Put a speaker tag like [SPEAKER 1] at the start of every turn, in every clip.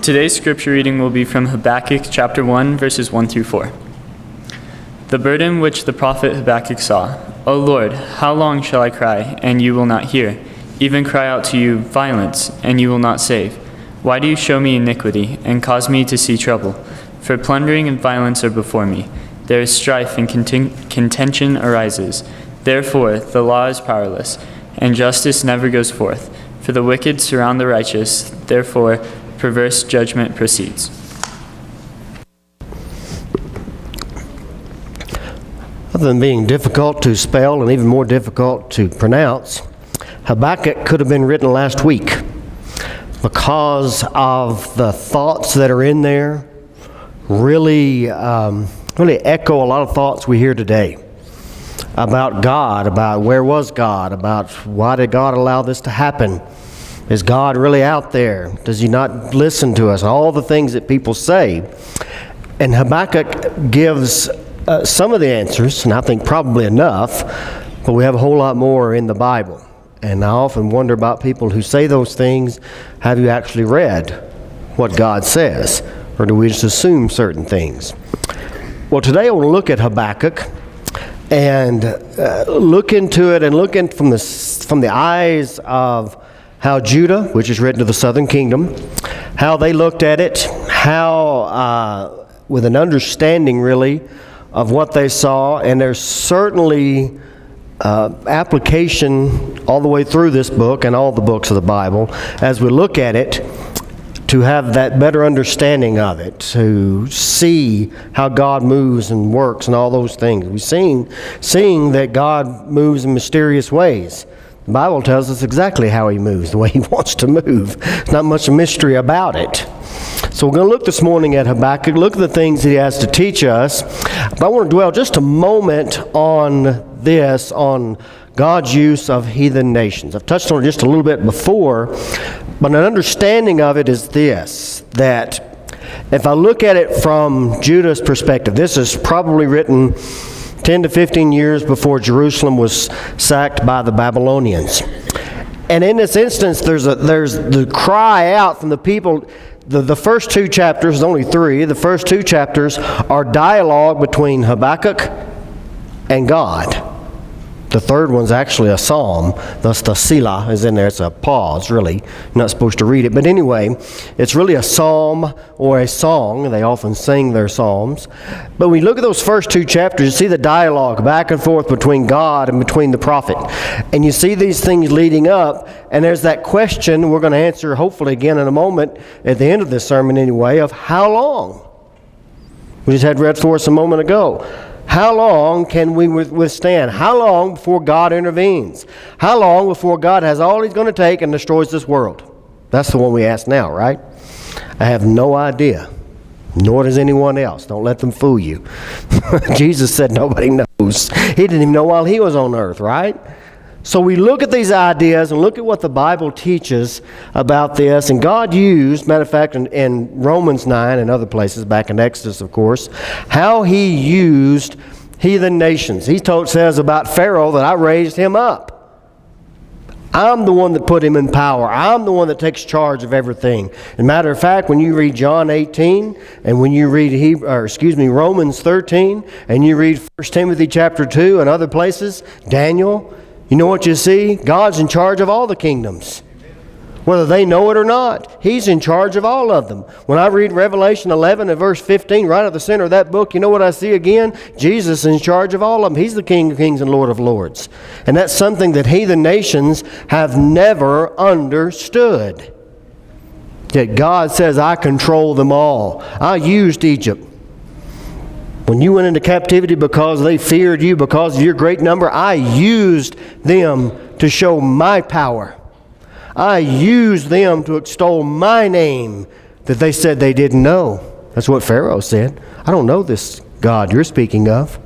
[SPEAKER 1] Today's scripture reading will be from Habakkuk chapter 1, verses 1 through 4. The burden which the prophet Habakkuk saw. O Lord, how long shall I cry, and you will not hear? Even cry out to you violence, and you will not save. Why do you show me iniquity, and cause me to see trouble? For plundering and violence are before me. There is strife and contention arises. Therefore the law is powerless, and justice never goes forth. For the wicked surround the righteous, therefore perverse judgment proceeds.
[SPEAKER 2] Other than being difficult to spell and even more difficult to pronounce, Habakkuk could have been written last week because of the thoughts that are in there really echo a lot of thoughts we hear today about God, about where was God, about why did God allow this to happen? Is God really out there? Does he not listen to us? All the things that people say. And Habakkuk gives some of the answers, and I think probably enough, but we have a whole lot more in the Bible. And I often wonder about people who say those things. Have you actually read what God says? Or do we just assume certain things? Well, today I want to look at Habakkuk and look into it and look in from the eyes of how Judah, which is written to the southern kingdom, how they looked at it, how with an understanding really of what they saw. And there's certainly application all the way through this book and all the books of the Bible as we look at it, to have that better understanding of it, to see how God moves and works and all those things. We've seeing that God moves in mysterious ways. The Bible tells us exactly how he moves, the way he wants to move. There's not much mystery about it. So we're going to look this morning at Habakkuk, look at the things that he has to teach us. But I want to dwell just a moment on this, on God's use of heathen nations. I've touched on it just a little bit before, but an understanding of it is this, that if I look at it from Judah's perspective, this is probably written 10 to 15 years before Jerusalem was sacked by the Babylonians. And in this instance, there's the cry out from the people. The first two chapters, only three, the first two chapters are dialogue between Habakkuk and God. The third one's actually a psalm, thus the Selah is in there. It's a pause, really. You're not supposed to read it. But anyway, it's really a psalm or a song. They often sing their psalms. But when you look at those first two chapters, you see the dialogue back and forth between God and between the prophet. And you see these things leading up, and there's that question we're going to answer hopefully again in a moment, at the end of this sermon anyway, of how long? We just had read for us a moment ago. How long can we withstand? How long before God intervenes? How long before God has all he's going to take and destroys this world? That's the one we ask now, right? I have no idea. Nor does anyone else. Don't let them fool you. Jesus said nobody knows. He didn't even know while he was on earth, right? So we look at these ideas and look at what the Bible teaches about this. And God used, matter of fact, in Romans 9 and other places, back in Exodus, of course, how he used heathen nations. He says about Pharaoh that I raised him up. I'm the one that put him in power. I'm the one that takes charge of everything. As a matter of fact, when you read John 18 and when you read Romans 13 and you read 1 Timothy chapter 2 and other places, Daniel, you know what you see? God's in charge of all the kingdoms. Whether they know it or not, he's in charge of all of them. When I read Revelation 11 and verse 15, right at the center of that book, you know what I see again? Jesus is in charge of all of them. He's the King of kings and Lord of lords. And that's something that heathen nations have never understood. That God says, I control them all. I used Egypt. When you went into captivity because they feared you, because of your great number, I used them to show my power. I used them to extol my name that they said they didn't know. That's what Pharaoh said. I don't know this God you're speaking of.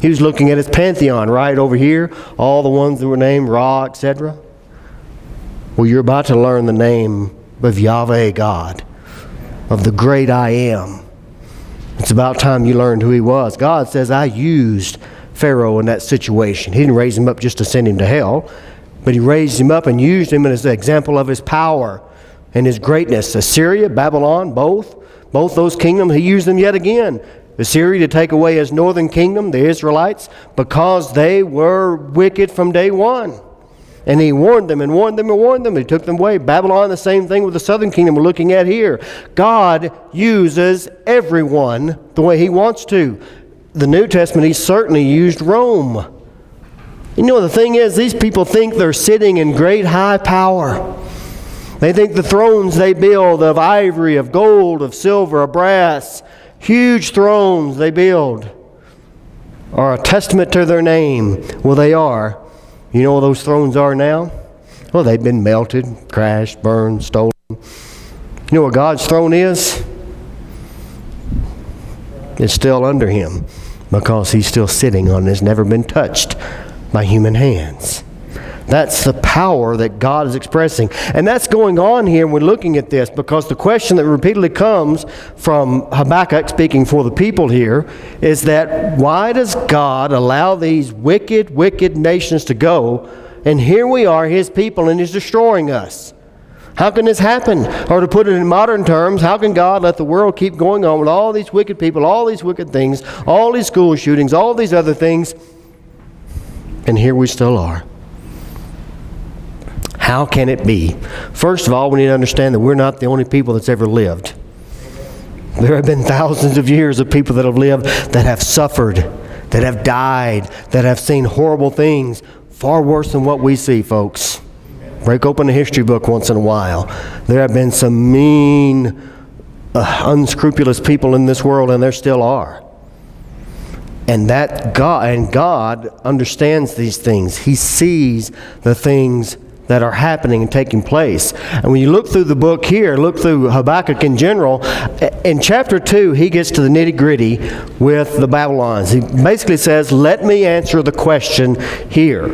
[SPEAKER 2] He was looking at his pantheon right over here, all the ones that were named Ra, etc. Well, you're about to learn the name of Yahweh God, of the great I am. It's about time you learned who he was. God says, I used Pharaoh in that situation. He didn't raise him up just to send him to hell, but he raised him up and used him as an example of his power and his greatness. Assyria, Babylon, both those kingdoms, he used them yet again. Assyria to take away his northern kingdom, the Israelites, because they were wicked from day one. And he warned them and warned them and warned them. He took them away. Babylon, the same thing with the southern kingdom we're looking at here. God uses everyone the way he wants to. The New Testament, he certainly used Rome. You know, the thing is, these people think they're sitting in great high power. They think the thrones they build of ivory, of gold, of silver, of brass, huge thrones they build, are a testament to their name. Well, they are. You know what those thrones are now? Well, they've been melted, crashed, burned, stolen. You know what God's throne is? It's still under him because he's still sitting on it. It's never been touched by human hands. That's the power that God is expressing. And that's going on here when we're looking at this, because the question that repeatedly comes from Habakkuk, speaking for the people here, is that why does God allow these wicked nations to go, and here we are, his people, and he's destroying us? How can this happen? Or to put it in modern terms, how can God let the world keep going on with all these wicked people, all these wicked things, all these school shootings, all these other things, and here we still are? How can it be? First of all, we need to understand that we're not the only people that's ever lived. There have been thousands of years of people that have lived, that have suffered, that have died, that have seen horrible things, far worse than what we see, folks. Break open a history book once in a while. There have been some mean, unscrupulous people in this world, and there still are. And God understands these things. He sees the things that are happening and taking place. And when you look through the book here, look through Habakkuk in general, in chapter 2, he gets to the nitty-gritty with the Babylons. He basically says, let me answer the question here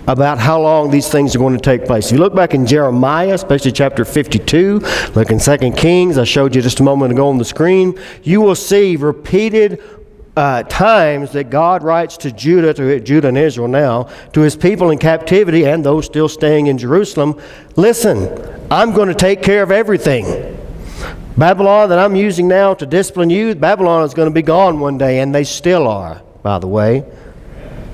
[SPEAKER 2] about how long these things are going to take place. If you look back in Jeremiah, especially chapter 52, look in 2 Kings, I showed you just a moment ago on the screen, you will see repeated times that God writes to Judah and Israel now, to his people in captivity and those still staying in Jerusalem, listen, I'm going to take care of everything. Babylon that I'm using now to discipline you, Babylon is going to be gone one day, and they still are, by the way.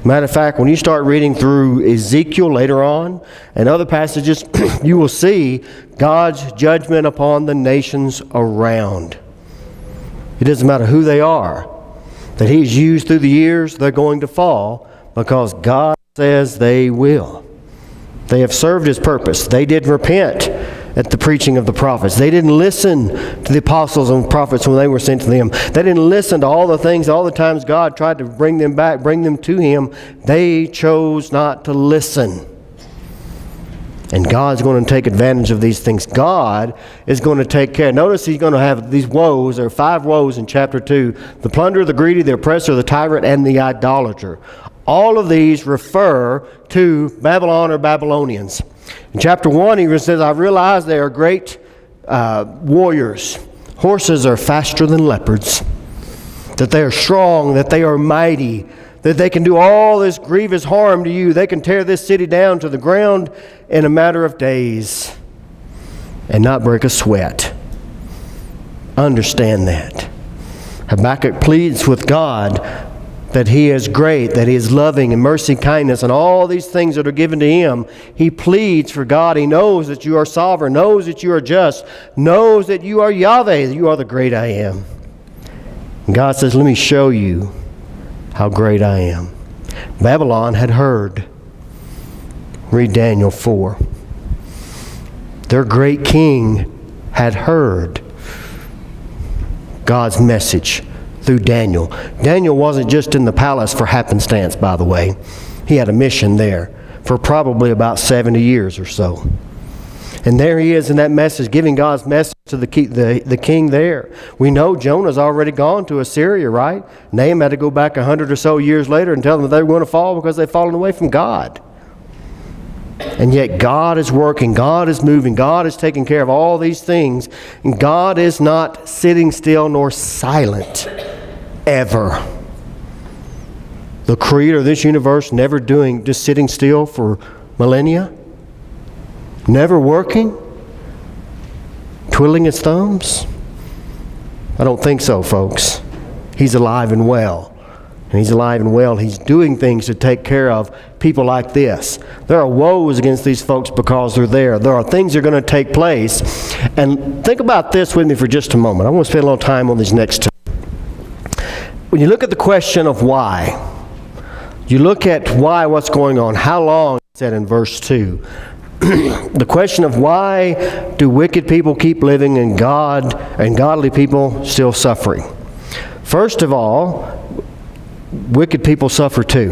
[SPEAKER 2] Matter of fact, when you start reading through Ezekiel later on and other passages, you will see God's judgment upon the nations around. It doesn't matter who they are that he's used through the years, they're going to fall because God says they will. They have served his purpose. They did repent at the preaching of the prophets. They didn't listen to the apostles and prophets when they were sent to them. They didn't listen to all the things, all the times God tried to bring them back, bring them to him. They chose not to listen. And God's going to take advantage of these things. God is going to take care. Notice he's going to have these woes. There are 5 woes in chapter 2. The plunderer, the greedy, the oppressor, the tyrant, and the idolater. All of these refer to Babylon or Babylonians. In chapter 1, he says, I realize they are great warriors. Horses are faster than leopards. That they are strong, that they are mighty, that they can do all this grievous harm to you. They can tear this city down to the ground in a matter of days and not break a sweat. Understand that. Habakkuk pleads with God that he is great, that he is loving and mercy, kindness, and all these things that are given to him. He pleads for God. He knows that you are sovereign, knows that you are just, knows that you are Yahweh, that you are the great I am. And God says, let me show you how great I am. Babylon had heard. Read Daniel 4. Their great king had heard God's message through Daniel. Daniel wasn't just in the palace for happenstance, by the way. He had a mission there for probably about 70 years or so. And there he is in that message, giving God's message to the king there. We know Jonah's already gone to Assyria, right? Nahum had to go back 100 or so years later and tell them that they were going to fall because they've fallen away from God. And yet God is working, God is moving, God is taking care of all these things. And God is not sitting still nor silent, ever. The creator of this universe never just sitting still for millennia. Never working. twiddling his thumbs? I don't think so, folks. He's alive and well. And he's alive and well. He's doing things to take care of people like this. There are woes against these folks because they're there. There are things that are going to take place. And think about this with me for just a moment. I want to spend a little time on these next two. When you look at the question of why, you look at why, what's going on, how long, it said in verse 2. The question of why do wicked people keep living and godly people still suffering? First of all, wicked people suffer too.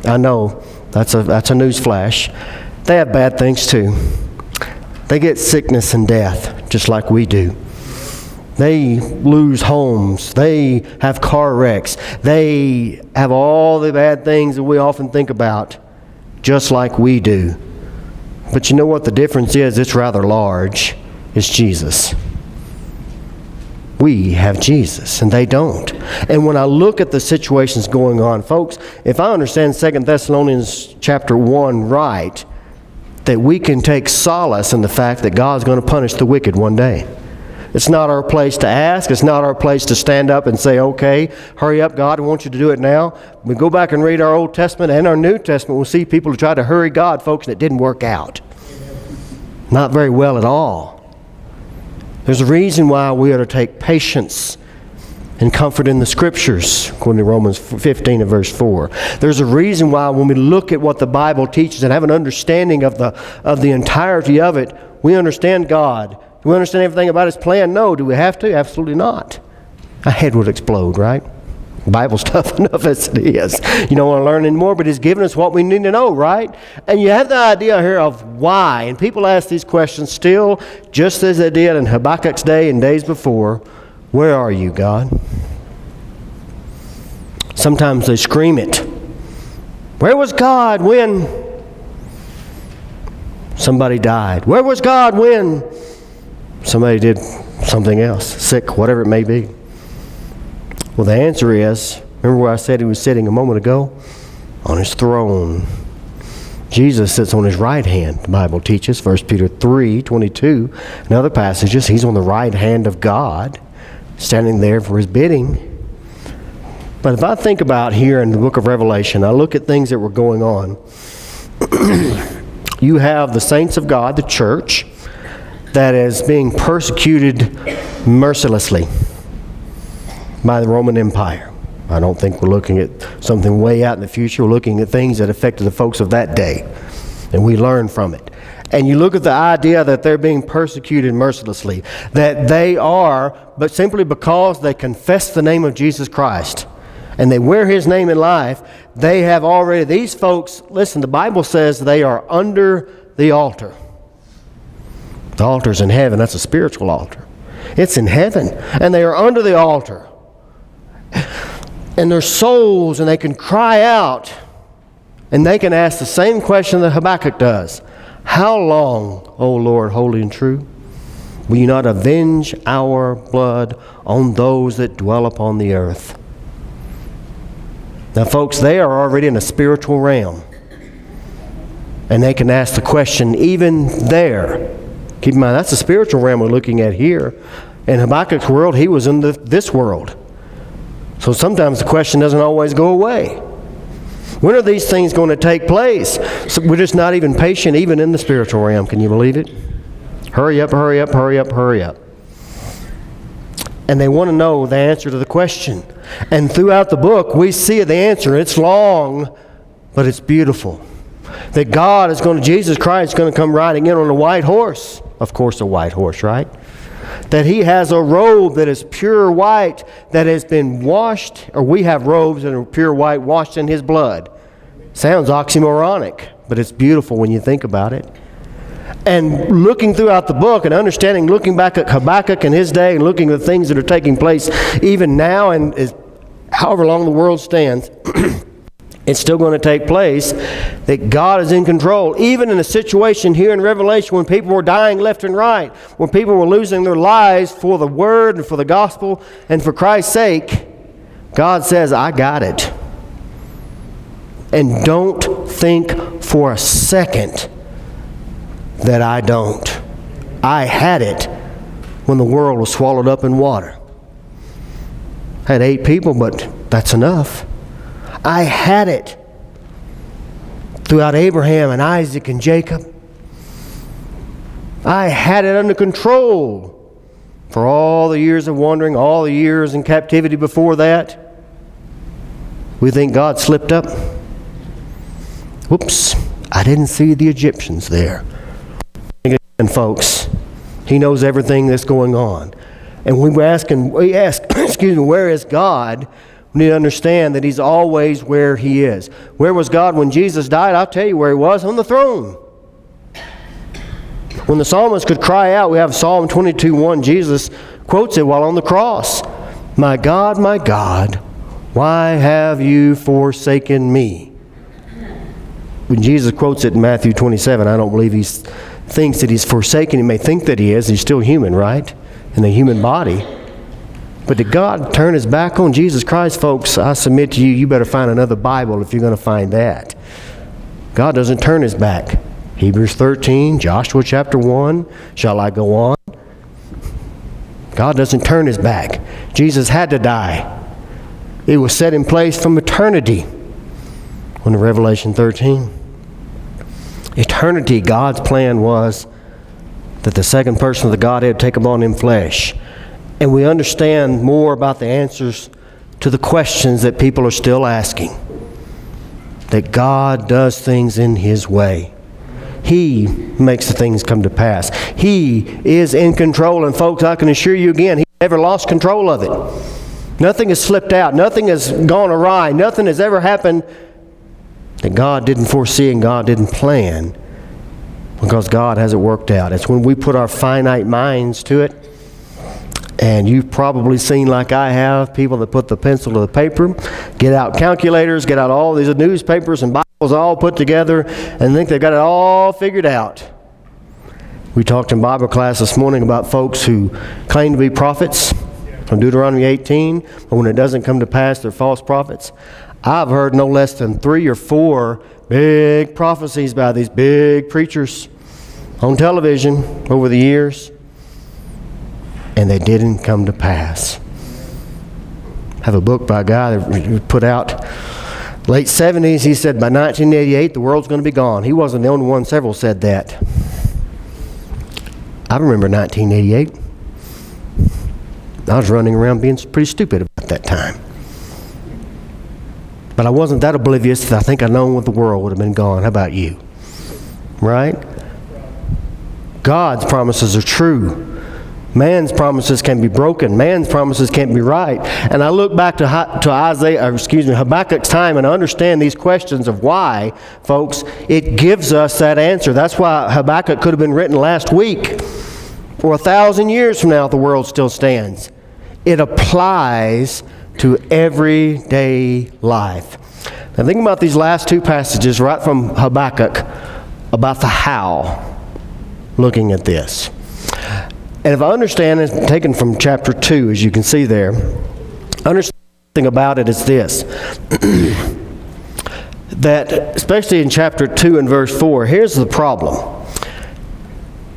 [SPEAKER 2] I know that's a news flash. They have bad things too. They get sickness and death just like we do. They lose homes. They have car wrecks. They have all the bad things that we often think about just like we do. But you know what the difference is? It's rather large. It's Jesus. We have Jesus, and they don't. And when I look at the situations going on, folks, if I understand 2 Thessalonians chapter 1 right, that we can take solace in the fact that God's going to punish the wicked one day. It's not our place to ask. It's not our place to stand up and say, okay, hurry up, God, I want you to do it now. We go back and read our Old Testament and our New Testament, we'll see people who try to hurry God, folks, and it didn't work out. Not very well at all. There's a reason why we ought to take patience and comfort in the Scriptures, according to Romans 15 and verse 4. There's a reason why when we look at what the Bible teaches and have an understanding of the entirety of it, we understand God. Do we understand everything about His plan? No. Do we have to? Absolutely not. My head would explode, right? The Bible's tough enough as it is. You don't want to learn anymore, but He's given us what we need to know, right? And you have the idea here of why. And people ask these questions still, just as they did in Habakkuk's day and days before. Where are you, God? Sometimes they scream it. Where was God when somebody died? Where was God when somebody did something else, sick, whatever it may be? Well, the answer is, remember where I said He was sitting a moment ago? On His throne. Jesus sits on His right hand, the Bible teaches, 1 Peter 3:22, and other passages. He's on the right hand of God, standing there for His bidding. But if I think about here in the book of Revelation, I look at things that were going on. You have the saints of God, the church, that is being persecuted mercilessly by the Roman Empire. I don't think we're looking at something way out in the future. We're looking at things that affected the folks of that day, and we learn from it. And you look at the idea that they're being persecuted mercilessly, that they are, but simply because they confess the name of Jesus Christ, and they wear His name in life, they have already, these folks, listen, the Bible says they are under the altar. The altar's in heaven. That's a spiritual altar. It's in heaven. And they are under the altar. And their souls, and they can cry out, and they can ask the same question that Habakkuk does. How long, O Lord, holy and true, will you not avenge our blood on those that dwell upon the earth? Now, folks, they are already in a spiritual realm. And they can ask the question even there. Keep in mind, that's the spiritual realm we're looking at here. In Habakkuk's world, he was in this world. So sometimes the question doesn't always go away. When are these things going to take place? So we're just not even patient even in the spiritual realm. Can you believe it? Hurry up, hurry up, hurry up, hurry up. And they want to know the answer to the question. And throughout the book, we see the answer. It's long, but it's beautiful. That God is going to, Jesus Christ is going to come riding in on a white horse. Of course, a white horse, right? That He has a robe that is pure white, that has been washed, or we have robes that are pure white, washed in His blood. Sounds oxymoronic, but it's beautiful when you think about it. And looking throughout the book and understanding, looking back at Habakkuk and his day and looking at the things that are taking place even now and however long the world stands, it's still going to take place, that God is in control. Even in a situation here in Revelation when people were dying left and right, when people were losing their lives for the Word and for the gospel and for Christ's sake, God says, I got it. And don't think for a second that I don't. I had it when the world was swallowed up in water. Had 8 people, but that's enough. I had it throughout Abraham and Isaac and Jacob. I had it under control for all the years of wandering, all the years in captivity before that. We think God slipped up. Whoops, I didn't see the Egyptians there. And folks, He knows everything that's going on. And we ask, excuse me, where is God? We need to understand that He's always where He is. Where was God when Jesus died? I'll tell you where He was, on the throne. When the psalmist could cry out, we have Psalm 22:1. Jesus quotes it while on the cross. My God, why have you forsaken me? When Jesus quotes it in Matthew 27, I don't believe He thinks that He's forsaken. He may think that He is. He's still human, right? In a human body. But did God turn His back on Jesus Christ? Folks, I submit to you, you better find another Bible if you're going to find that. God doesn't turn His back. Hebrews 13, Joshua chapter 1, shall I go on? God doesn't turn His back. Jesus had to die. It was set in place from eternity. In Revelation 13. Eternity, God's plan was that the second person of the Godhead take upon Him flesh. And we understand more about the answers to the questions that people are still asking. That God does things in His way. He makes the things come to pass. He is in control. And folks, I can assure you again, He never lost control of it. Nothing has slipped out. Nothing has gone awry. Nothing has ever happened that God didn't foresee and God didn't plan, because God has it worked out. It's when we put our finite minds to it. And you've probably seen, like I have, people that put the pencil to the paper, get out calculators, get out all these newspapers and Bibles all put together, and think they've got it all figured out. We talked in Bible class this morning about folks who claim to be prophets from Deuteronomy 18, but when it doesn't come to pass, they're false prophets. I've heard no less than 3 or 4 big prophecies by these big preachers on television over the years, and they didn't come to pass. I have a book by a guy that put out late 70s. He said by 1988 the world's going to be gone. He wasn't the only one. Several said that. I remember 1988. I was running around being pretty stupid about that time. But I wasn't that oblivious that I think I known what the world would have been gone. How about you? Right? God's promises are true. Man's promises can be broken. Man's promises can't be right. And I look back to Habakkuk's time, and I understand these questions of why, folks. It gives us that answer. That's why Habakkuk could have been written last week. For 1,000 years from now, the world still stands. It applies to everyday life. Now think about these last 2 passages right from Habakkuk about the how, looking at this. And if I understand, it's taken from chapter 2, as you can see there, understanding about it is this. That, especially in chapter 2 and verse 4, here's the problem.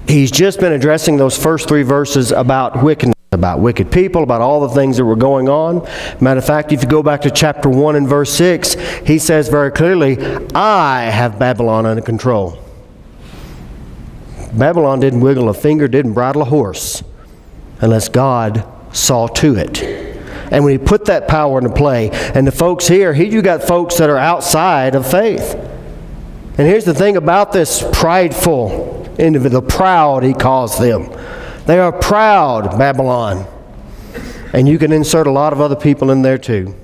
[SPEAKER 2] He's just been addressing those first 3 verses about wickedness, about wicked people, about all the things that were going on. Matter of fact, if you go back to chapter 1 and verse 6, he says very clearly, I have Babylon under control. Babylon didn't wiggle a finger, didn't bridle a horse, unless God saw to it. And when He put that power into play, and the folks here, you got folks that are outside of faith. And here's the thing about this prideful individual, proud, he calls them. They are proud, Babylon. And you can insert a lot of other people in there too.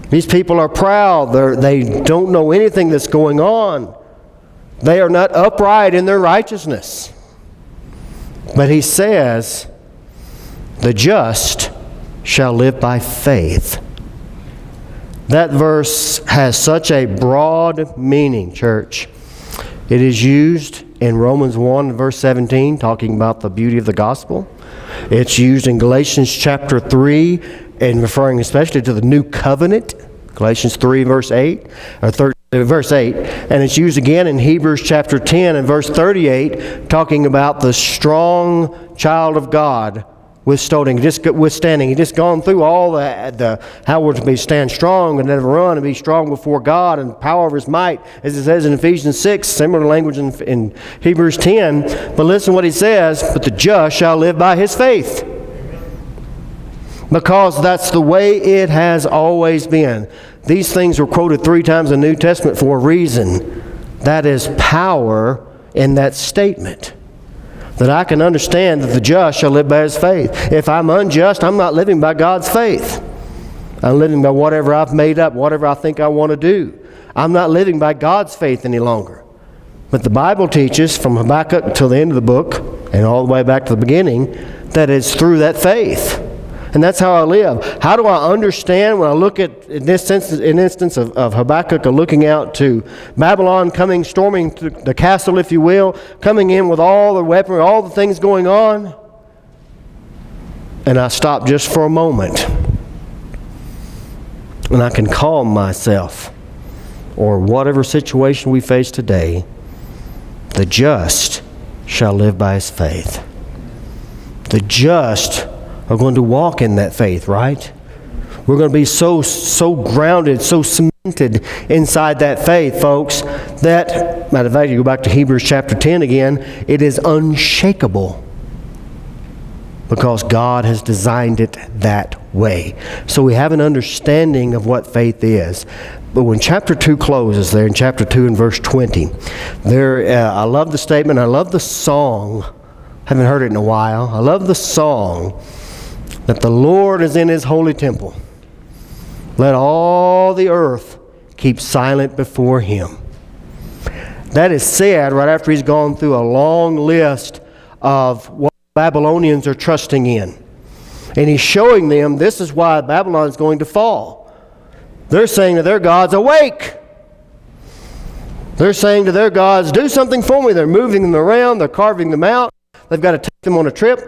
[SPEAKER 2] These people are proud. They don't know anything that's going on. They are not upright in their righteousness. But he says, the just shall live by faith. That verse has such a broad meaning, church. It is used in Romans 1, verse 17, talking about the beauty of the gospel. It's used in Galatians chapter 3, and referring especially to the new covenant. Galatians 3, verse 8, or 13. verse 8, and it's used again in Hebrews chapter 10 and verse 38, talking about the strong child of God withstanding. He just gone through all the how we're to be stand strong and never run and be strong before God and power of His might, as it says in Ephesians 6, similar language in Hebrews 10. But listen what he says, but the just shall live by his faith. Because that's the way it has always been. These things were quoted 3 times in the New Testament for a reason. That is power in that statement. That I can understand that the just shall live by his faith. If I'm unjust, I'm not living by God's faith. I'm living by whatever I've made up, whatever I think I want to do. I'm not living by God's faith any longer. But the Bible teaches from Habakkuk until the end of the book, and all the way back to the beginning, that it's through that faith. And that's how I live. How do I understand when I look at, in this instance of Habakkuk, looking out to Babylon coming, storming the castle, if you will, coming in with all the weaponry, all the things going on? And I stop just for a moment. And I can calm myself. Or whatever situation we face today, the just shall live by his faith. The just are going to walk in that faith, right? We're going to be so grounded, so cemented inside that faith, folks, that, matter of fact, you go back to Hebrews chapter 10 again, it is unshakable because God has designed it that way. So we have an understanding of what faith is. But when chapter 2 closes there, in chapter 2 and verse 20, I love the statement, I love the song. Haven't heard it in a while. I love the song that the Lord is in his holy temple. Let all the earth keep silent before him. That is said right after he's gone through a long list of what Babylonians are trusting in. And he's showing them this is why Babylon is going to fall. They're saying to their gods, awake! They're saying to their gods, do something for me. They're moving them around. They're carving them out. They've got to take them on a trip.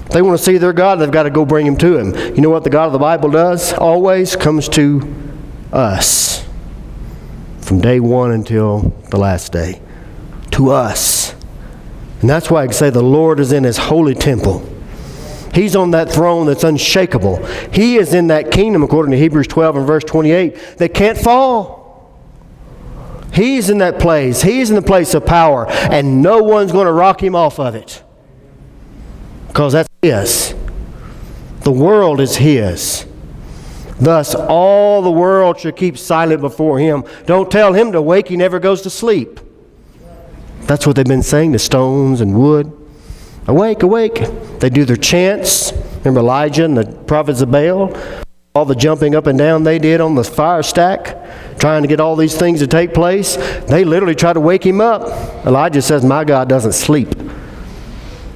[SPEAKER 2] If they want to see their God, they've got to go bring him to him. You know what the God of the Bible does? Always comes to us. From day one until the last day. To us. And that's why I can say the Lord is in his holy temple. He's on that throne that's unshakable. He is in that kingdom, according to Hebrews 12 and verse 28, that can't fall. He's in that place. He's in the place of power. And no one's going to rock him off of it. Because that's his. The world is his. Thus, all the world should keep silent before him. Don't tell him to wake. He never goes to sleep. That's what they've been saying to stones and wood. Awake, awake. They do their chants. Remember Elijah and the prophets of Baal? All the jumping up and down they did on the fire stack, trying to get all these things to take place. They literally try to wake him up. Elijah says, my God doesn't sleep.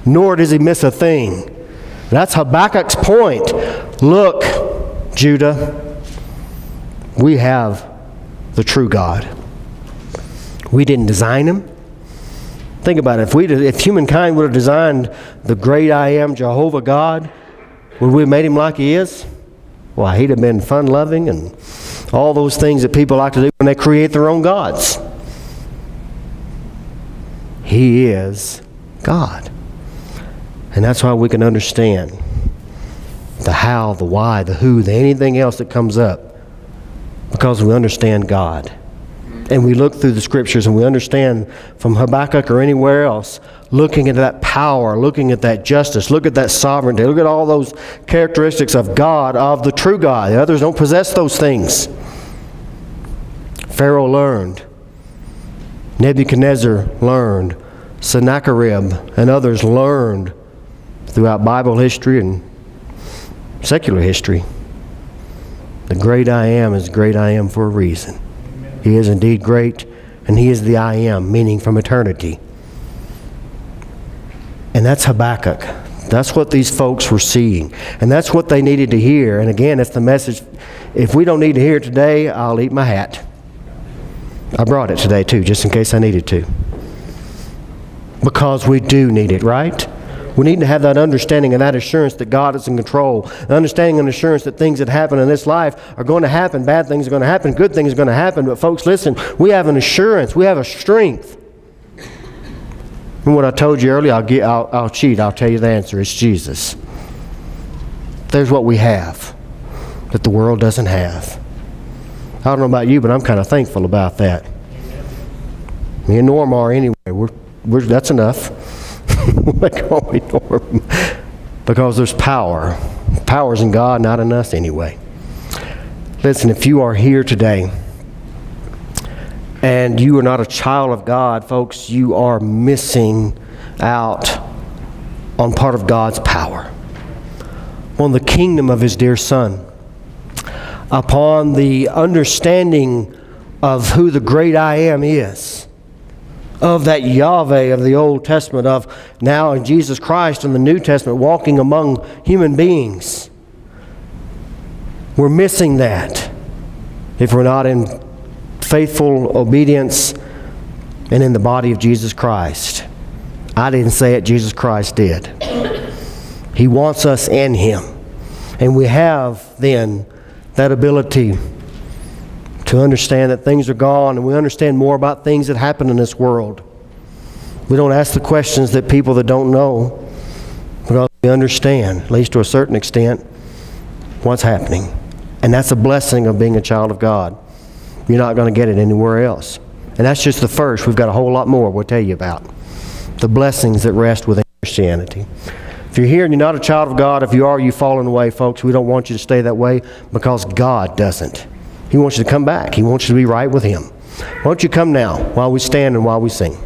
[SPEAKER 2] Nor does he miss a thing. That's Habakkuk's point. Look, Judah, we have the true God. We didn't design him. Think about it. If humankind would have designed the great I am, Jehovah God, would we have made him like he is? Why, he'd have been fun-loving and all those things that people like to do when they create their own gods. He is God. And that's why we can understand the how, the why, the who, the anything else that comes up. Because we understand God. And we look through the scriptures and we understand from Habakkuk or anywhere else, looking at that power, looking at that justice, look at that sovereignty, look at all those characteristics of God, of the true God. The others don't possess those things. Pharaoh learned. Nebuchadnezzar learned. Sennacherib and others learned throughout Bible history and secular history. The great I am is great I am for a reason. He is indeed great, and he is the I am, meaning from eternity. And that's Habakkuk. That's what these folks were seeing. And that's what they needed to hear. And again, it's the message. If we don't need to hear it today, I'll eat my hat. I brought it today too, just in case I needed to. Because we do need it, right? We need to have that understanding and that assurance that God is in control. The understanding and assurance that things that happen in this life are going to happen. Bad things are going to happen. Good things are going to happen. But folks, listen, we have an assurance. We have a strength. And what I told you earlier, I'll cheat. I'll tell you the answer. It's Jesus. There's what we have that the world doesn't have. I don't know about you, but I'm kind of thankful about that. Me and Norm are anyway. That's enough. They call me Norm. Because there's power. Power's in God, not in us anyway. Listen, if you are here today and you are not a child of God, folks, you are missing out on part of God's power, on the kingdom of His dear Son, upon the understanding of who the great I Am is, of that Yahweh of the Old Testament, of now in Jesus Christ in the New Testament, walking among human beings. We're missing that if we're not in faithful obedience and in the body of Jesus Christ. I didn't say it, Jesus Christ did. He wants us in Him. And we have then that ability to understand that things are gone, and we understand more about things that happen in this world. We don't ask the questions that people that don't know, because we understand, at least to a certain extent, what's happening. And that's a blessing of being a child of God. You're not going to get it anywhere else. And that's just the first. We've got a whole lot more we'll tell you about. The blessings that rest within Christianity. If you're here and you're not a child of God, if you are, you've fallen away, folks. We don't want you to stay that way, because God doesn't. He wants you to come back. He wants you to be right with Him. Why don't you come now while we stand and while we sing?